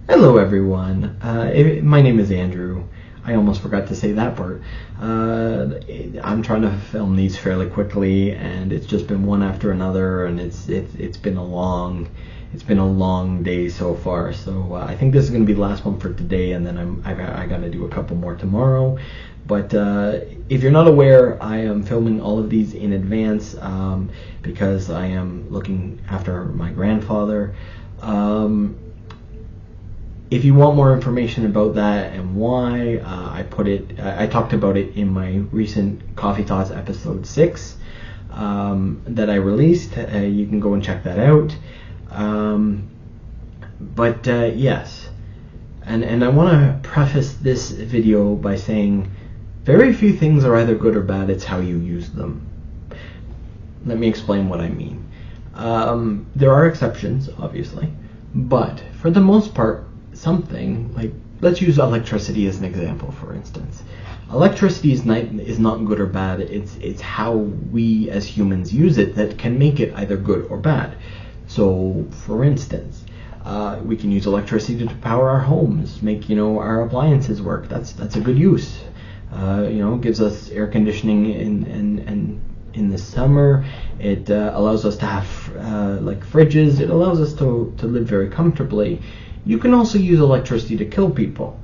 Hello everyone, my name is Andrew. I almost forgot to say that part. I'm trying to film these fairly quickly, and it's just been one after another, and it's been a long day so far. So I think this is going to be the last one for today, and then I got to do a couple more tomorrow. But if you're not aware, I am filming all of these in advance because I am looking after my grandfather. If you want more information about that and why, I talked about it in my recent Coffee Thoughts episode 6 that I released. You can go and check that out. Yes, and I want to preface this video by saying very few things are either good or bad. It's how you use them. Let me explain what I mean. There are exceptions, obviously, but for the most part, something like, let's use electricity as an example, for instance. Electricity is not good or bad. It's how we as humans use it that can make it either good or bad. So, for instance, we can use electricity to power our homes, make our appliances work. That's a good use. Gives us air conditioning in the summer. It allows us to have like fridges. It allows us to live very comfortably. You can also use electricity to kill people.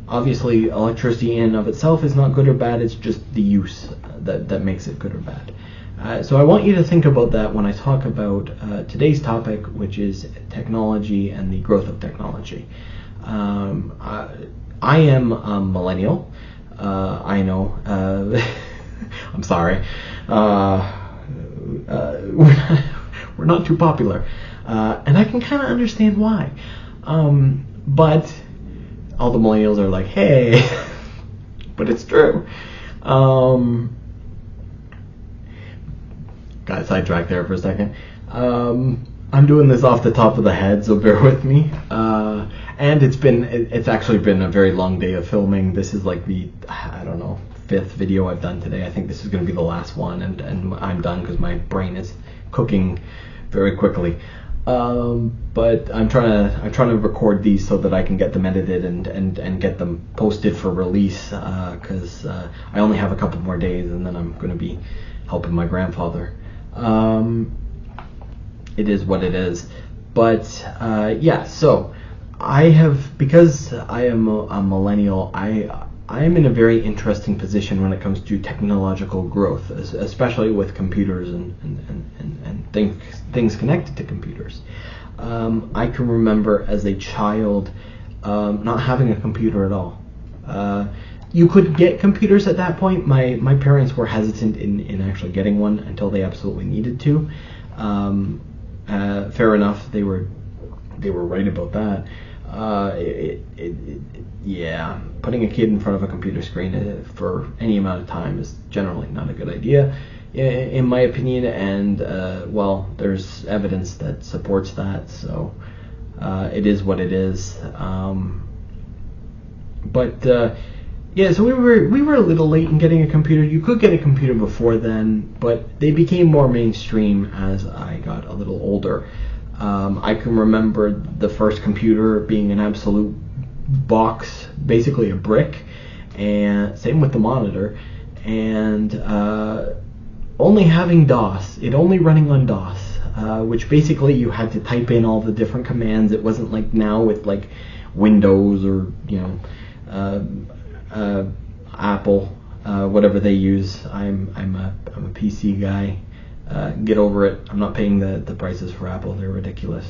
Obviously, electricity in and of itself is not good or bad. It's just the use that makes it good or bad. So I want you to think about that when I talk about today's topic, which is technology and the growth of technology. I am a millennial. I know. I'm sorry. We're not too popular. And I can kind of understand why. But all the millennials are like, hey, but it's true. Got sidetracked there for a second. I'm doing this off the top of the head, so bear with me. And it's actually been a very long day of filming. This is like the, I don't know, 5th video I've done today. I think this is going to be the last one, and I'm done because my brain is cooking very quickly. But I'm trying to record these so that I can get them edited and get them posted for release, because I only have a couple more days and then I'm going to be helping my grandfather. It is what it is. But so because I am a millennial, I am in a very interesting position when it comes to technological growth, especially with computers and things connected to computers. I can remember as a child not having a computer at all. You could get computers at that point. My parents were hesitant in actually getting one until they absolutely needed to. Fair enough, they were right about that. Putting a kid in front of a computer screen for any amount of time is generally not a good idea, in my opinion, and there's evidence that supports that, so it is what it is. So we were a little late in getting a computer. You could get a computer before then, but they became more mainstream as I got a little older. I can remember the first computer being an absolute box, basically a brick, and same with the monitor, and only having DOS, it only running on DOS, which basically you had to type in all the different commands. It wasn't like now with like Windows or Apple, whatever they use. I'm a PC guy. Get over it. I'm not paying the prices for Apple. They're ridiculous.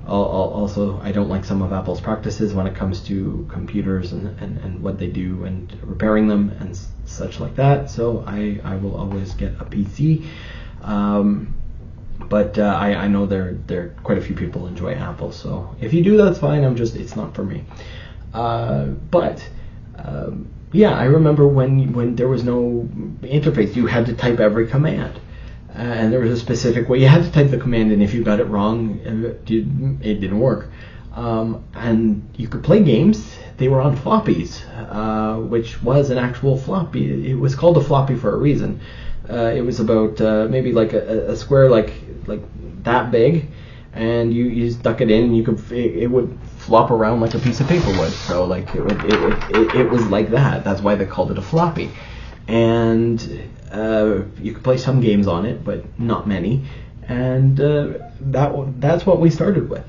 Also, I don't like some of Apple's practices when it comes to computers and what they do and repairing them and such like that. So I will always get a PC. I know there quite a few people enjoy Apple. So if you do, that's fine. It's not for me. I remember when there was no interface, you had to type every command. And there was a specific way you had to type the command, and if you got it wrong, it didn't work. And you could play games. They were on floppies, which was an actual floppy. It was called a floppy for a reason. It was about maybe like a square like that big, and you stuck it in, and it would flop around like a piece of paper would. So like it was like that. That's why they called it a floppy. And you could play some games on it, but not many. And that's what we started with.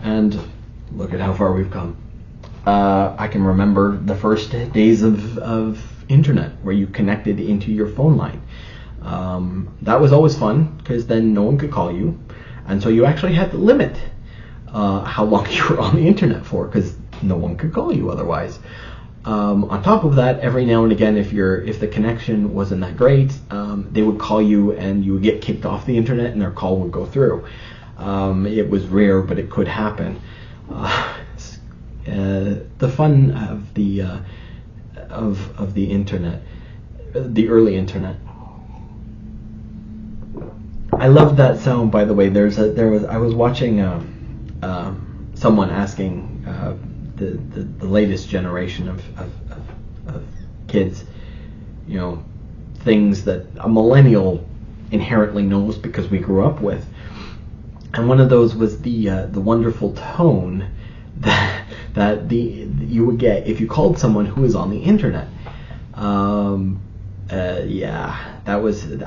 And look at how far we've come. I can remember the first days of internet where you connected into your phone line. That was always fun because then no one could call you, and so you actually had to limit how long you were on the internet for, because no one could call you otherwise. On top of that, every now and again, if the connection wasn't that great, they would call you and you would get kicked off the internet and their call would go through. It was rare, but it could happen. The fun of the internet, the early internet. I love that sound, by the way. I was watching someone asking the latest generation of kids, things that a millennial inherently knows because we grew up with, and one of those was the wonderful tone that you would get if you called someone who was on the internet.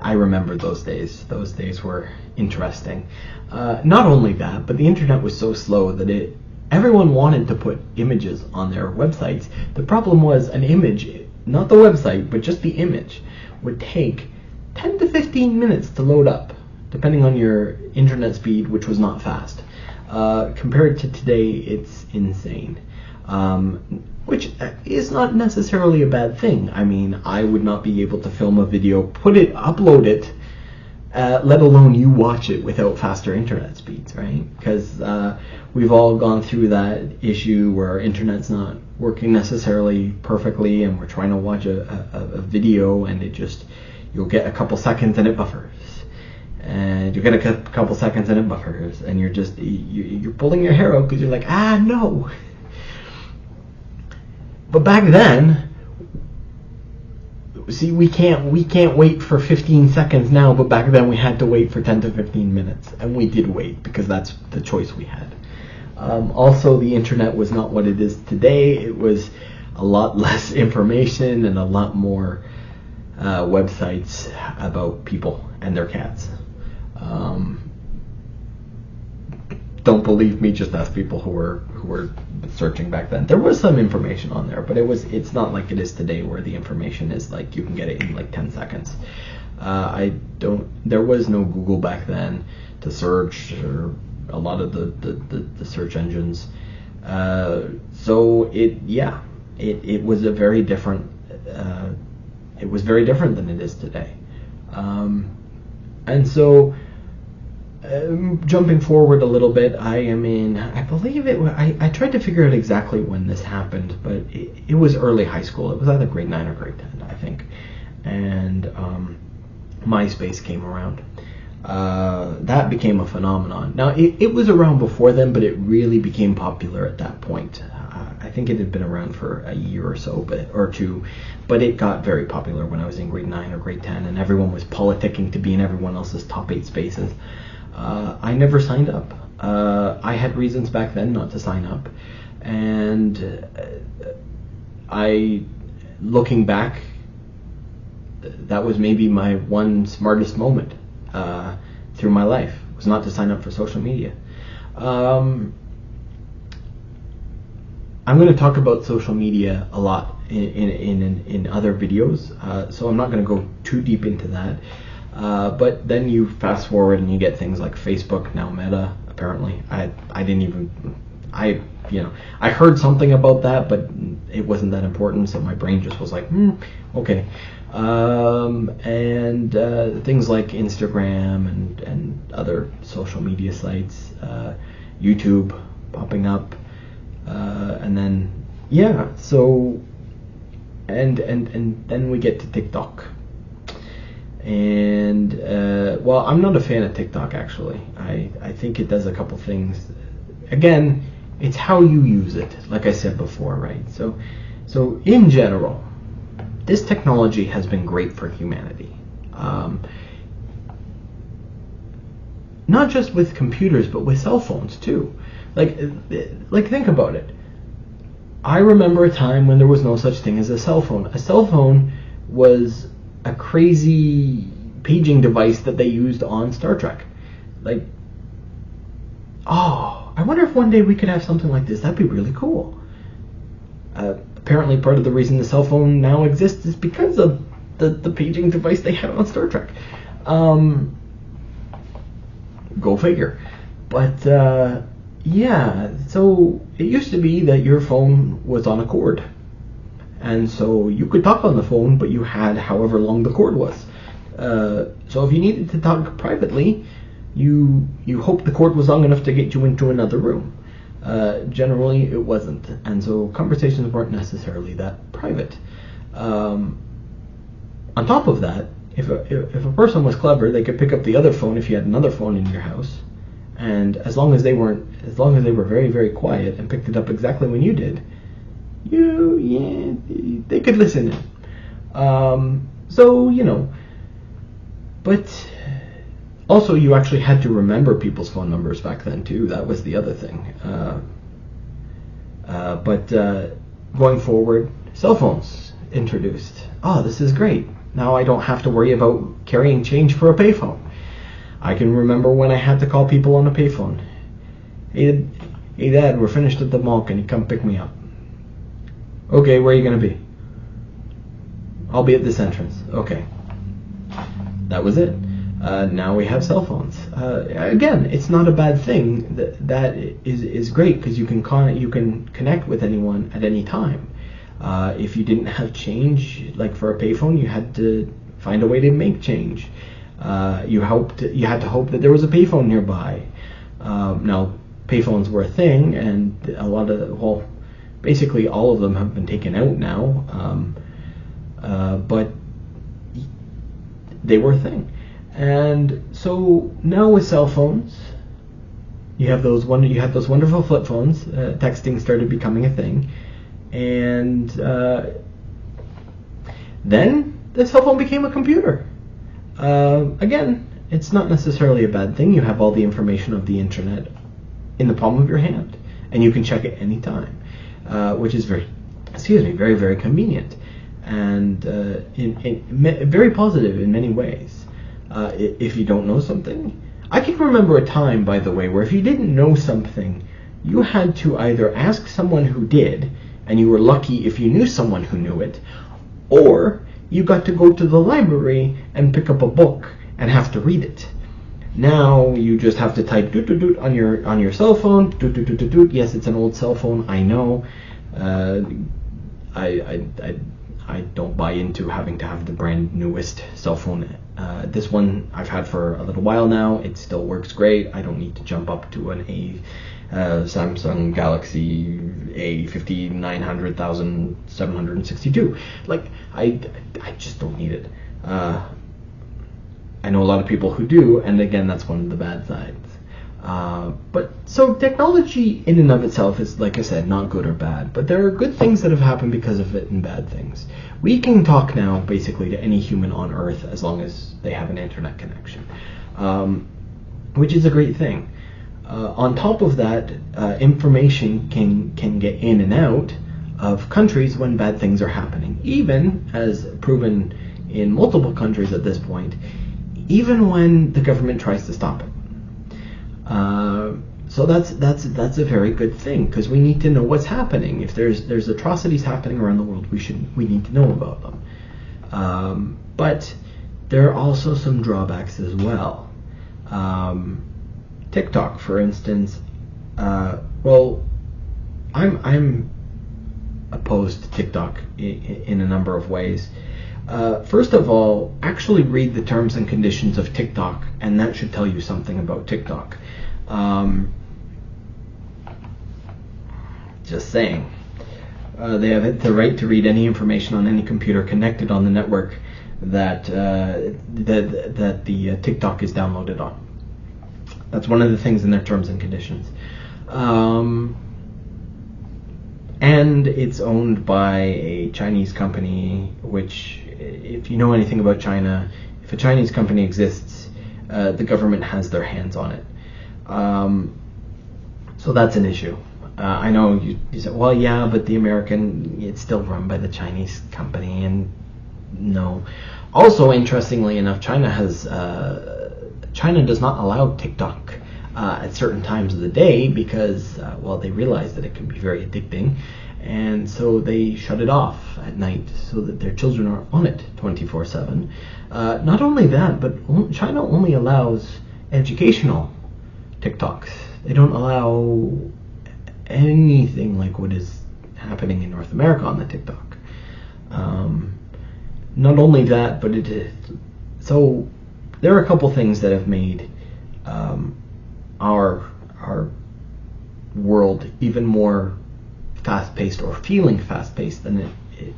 I remember those days. Those days were interesting. Not only that, but the internet was so slow that everyone wanted to put images on their websites. The problem was an image, not the website, but just the image, would take 10 to 15 minutes to load up, depending on your internet speed, which was not fast. Compared to today, it's insane. Which is not necessarily a bad thing. I mean, I would not be able to film a video, upload it, let alone you watch it without faster internet speeds, right? Because we've all gone through that issue where our internet's not working necessarily perfectly, and we're trying to watch a video, and you'll get a couple seconds and it buffers. And you get a couple seconds and it buffers, and you're pulling your hair out because you're like, no. But back then, see, we can't wait for 15 seconds now, but back then we had to wait for 10 to 15 minutes, and we did wait because that's the choice we had. Also, the internet was not what it is today. It was a lot less information and a lot more websites about people and their cats. Don't believe me, just ask people who were searching back then. There was some information on there, but it's not like it is today where the information is like you can get it in like 10 seconds. There was no Google back then to search, or a lot of the search engines. So it was a very different it was very different than it is today. And so jumping forward a little bit, I believe I tried to figure out exactly when this happened, but it was early high school. It was either grade 9 or grade 10, I think. And MySpace came around. That became a phenomenon. Now, it was around before then, but it really became popular at that point. I think it had been around for a year or so, or two, but it got very popular when I was in grade 9 or grade 10, and everyone was politicking to be in everyone else's top 8 spaces. I never signed up. I had reasons back then not to sign up, and looking back, that was maybe my one smartest moment through my life, was not to sign up for social media. I'm going to talk about social media a lot in other videos, so I'm not going to go too deep into that. But then you fast forward and you get things like Facebook, now Meta. Apparently, I heard something about that, but it wasn't that important, so my brain just was like, okay. And things like Instagram and other social media sites, YouTube popping up, and then and then we get to TikTok. And I'm not a fan of TikTok, actually. I think it does a couple things. Again, it's how you use it, like I said before, right? So in general, this technology has been great for humanity. not just with computers, but with cell phones too. Like think about it. I remember a time when there was no such thing as a cell phone. A cell phone was a crazy paging device that they used on Star Trek. Like, oh, I wonder if one day we could have something like this. That'd be really cool. Apparently part of the reason the cell phone now exists is because of the paging device they had on Star Trek. Go figure. But yeah, so it used to be that your phone was on a cord, and so you could talk on the phone, but you had however long the cord was. So if you needed to talk privately, you hoped the cord was long enough to get you into another room. Generally it wasn't, and so conversations weren't necessarily that private. On top of that, if a person was clever, they could pick up the other phone if you had another phone in your house, and as long as they were very, very quiet and picked it up exactly when you did, they could listen in. So but also you actually had to remember people's phone numbers back then too. That was the other thing. But going forward, cell phones introduced. Oh, this is great. Now I don't have to worry about carrying change for a payphone. I can remember when I had to call people on a payphone. Hey Dad, we're finished at the mall. Can you come pick me up? Okay, where are you going to be? I'll be at this entrance. Okay. That was it. Now we have cell phones. Again, it's not a bad thing. That is great because you can connect with anyone at any time. If you didn't have change, like for a payphone, you had to find a way to make change. You had to hope that there was a payphone nearby. Now, payphones were a thing, and basically all of them have been taken out now. But they were a thing. And so now with cell phones, you had those wonderful flip phones. Texting started becoming a thing, and then the cell phone became a computer. Again, it's not necessarily a bad thing. You have all the information of the internet in the palm of your hand, and you can check it anytime, which is very, very convenient, and very positive in many ways. If you don't know something, I can remember a time, by the way, where if you didn't know something, you had to either ask someone who did, and you were lucky if you knew someone who knew it, or you got to go to the library and pick up a book and have to read it. Now you just have to type doot doot doot on your cell phone. Doot doot doot doot doot. Yes, it's an old cell phone. I know. I don't buy into having to have the brand newest cell phone. This one I've had for a little while now. It still works great. I don't need to jump up to an Samsung Galaxy A5900,762. Like, I just don't need it. I know a lot of people who do, and again, that's one of the bad sides. But so technology in and of itself is, like I said, not good or bad, but there are good things that have happened because of it and bad things. We can talk now basically to any human on Earth as long as they have an internet connection, which is a great thing. On top of that, information can get in and out of countries when bad things are happening, even, as proven in multiple countries at this point, even when the government tries to stop it. So that's a very good thing, because we need to know what's happening. If there's atrocities happening around the world, we need to know about them. But there are also some drawbacks as well. TikTok, for instance. I'm opposed to TikTok in a number of ways. First of all, actually read the terms and conditions of TikTok, and that should tell you something about TikTok. Just saying. They have the right to read any information on any computer connected on the network that the TikTok is downloaded on. That's one of the things in their terms and conditions. And it's owned by a Chinese company, which, if you know anything about China, if a Chinese company exists, the government has their hands on it. So that's an issue. I know you said, well, yeah, but it's still run by the Chinese company, and no. Also, interestingly enough, China does not allow TikTok at certain times of the day because, they realize that it can be very addicting, and so they shut it off at night so that their children are on it 24/7. Not only that, but China only allows educational TikToks. They don't allow anything like what is happening in North America on the TikTok. Not only that, but so there are a couple things that have made our world even more fast-paced, or feeling fast-paced than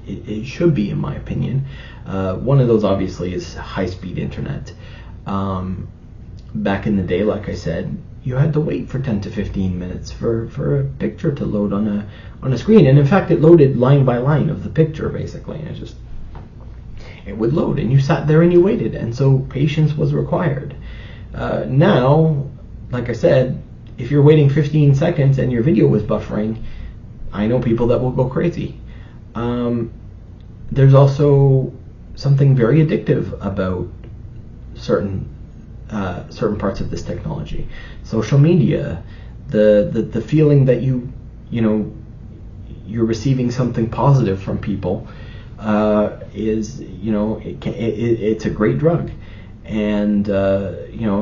it should be, in my opinion. One of those obviously is high-speed internet. Back in the day, like I said, you had to wait for 10 to 15 minutes for a picture to load on a screen, and in fact it loaded line by line of the picture basically, and it would load, and you sat there and you waited, and so patience was required. Now, like I said, if you're waiting 15 seconds and your video was buffering, I know people that will go crazy. There's also something very addictive about certain parts of this technology. Social media, the feeling that you're receiving something positive from people is, it's a great drug. And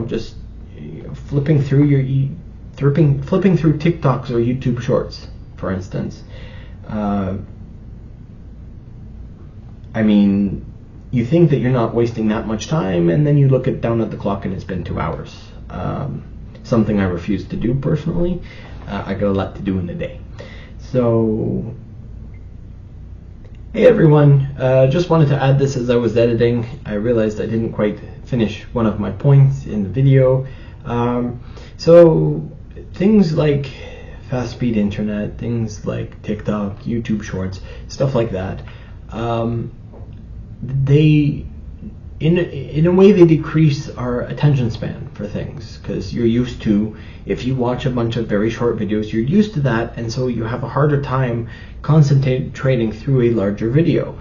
just flipping through TikToks or YouTube Shorts, for instance. You think that you're not wasting that much time, and then you look down at the clock and it's been 2 hours. Something I refuse to do personally. I got a lot to do in the day. So, hey everyone, just wanted to add this as I was editing. I realized I didn't quite finish one of my points in the video. So things like fast-speed internet, things like TikTok, YouTube Shorts, stuff like that, they, in a way, they decrease our attention span for things, because you're used to, if you watch a bunch of very short videos, you're used to that, and so you have a harder time concentrating through a larger video.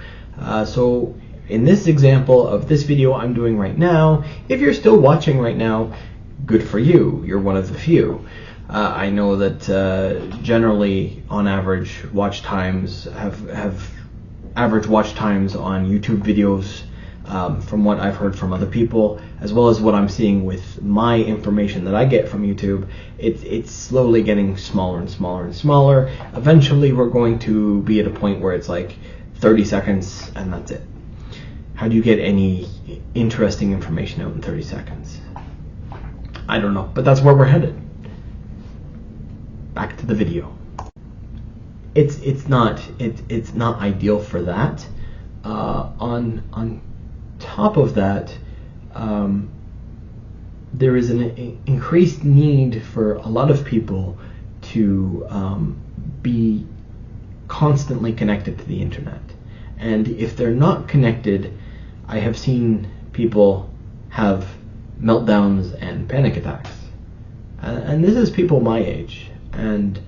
So in this example of this video I'm doing right now, if you're still watching right now, good for you, you're one of the few. I know that generally, on average, watch times have average watch times on YouTube videos, from what I've heard from other people, as well as what I'm seeing with my information that I get from YouTube, it's slowly getting smaller and smaller and smaller. Eventually, we're going to be at a point where it's like 30 seconds and that's it. How do you get any interesting information out in 30 seconds? I don't know, but that's where we're headed. Back to the video. It's not ideal for that. On top of that, there is an increased need for a lot of people to be constantly connected to the internet. And if they're not connected, I have seen people have meltdowns and panic attacks. And this is people my age. And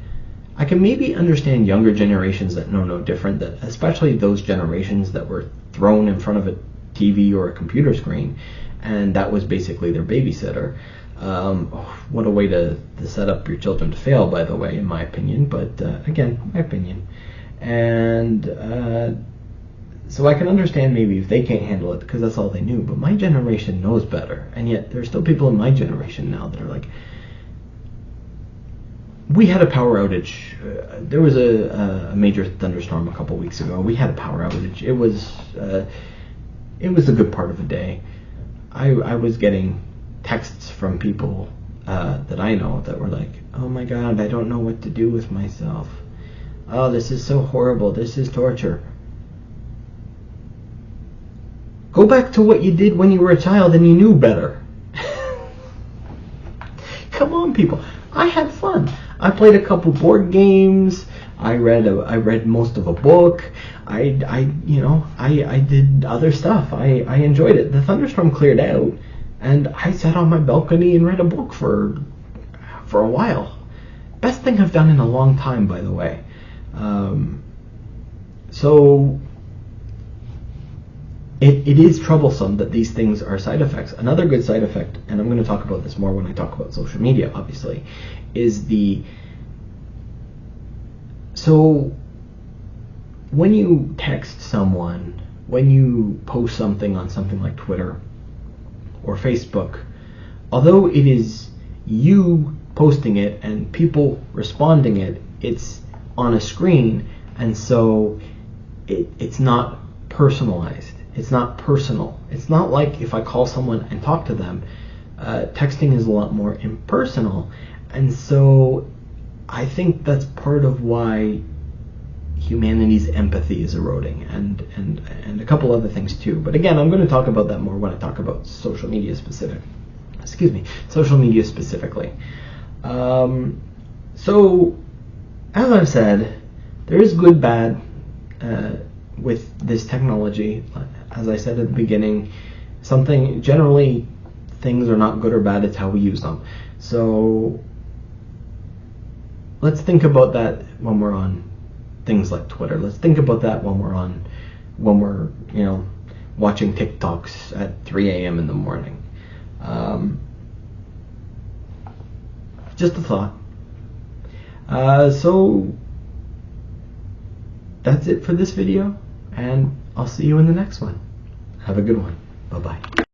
I can maybe understand younger generations that know no different, that especially those generations that were thrown in front of a TV or a computer screen, and that was basically their babysitter. What a way to set up your children to fail, by the way, in my opinion, but again, my opinion. And so I can understand maybe if they can't handle it because that's all they knew, but my generation knows better, and yet there's still people in my generation now that are like, we had a power outage. There was a major thunderstorm a couple weeks ago. We had a power outage. It was a good part of a day. I was getting texts from people that I know that were like, oh my god, I don't know what to do with myself. Oh, this is so horrible. This is torture. Go back to what you did when you were a child and you knew better. Come on, people. I had fun. I played a couple board games. I read most of a book. I did other stuff. I enjoyed it. The thunderstorm cleared out, And I sat on my balcony and read a book for a while. Best thing I've done in a long time, by the way. So it is troublesome that these things are side effects. Another good side effect, and I'm going to talk about this more when I talk about social media, obviously, is so when you text someone, when you post something on something like Twitter or Facebook, although it is you posting it and people responding it's on a screen, and so it's not personalized. It's not personal. It's not like if I call someone and talk to them. Texting is a lot more impersonal, and so I think that's part of why humanity's empathy is eroding, and a couple other things too. But again, I'm going to talk about that more when I talk about social media specifically. So, as I've said, there is good, bad with this technology. As I said at the beginning, generally things are not good or bad, it's how we use them. So let's think about that when we're on things like Twitter. Let's think about that when we're watching TikToks at 3 a.m. in the morning. Just a thought. So that's it for this video, and I'll see you in the next one. Have a good one. Bye-bye.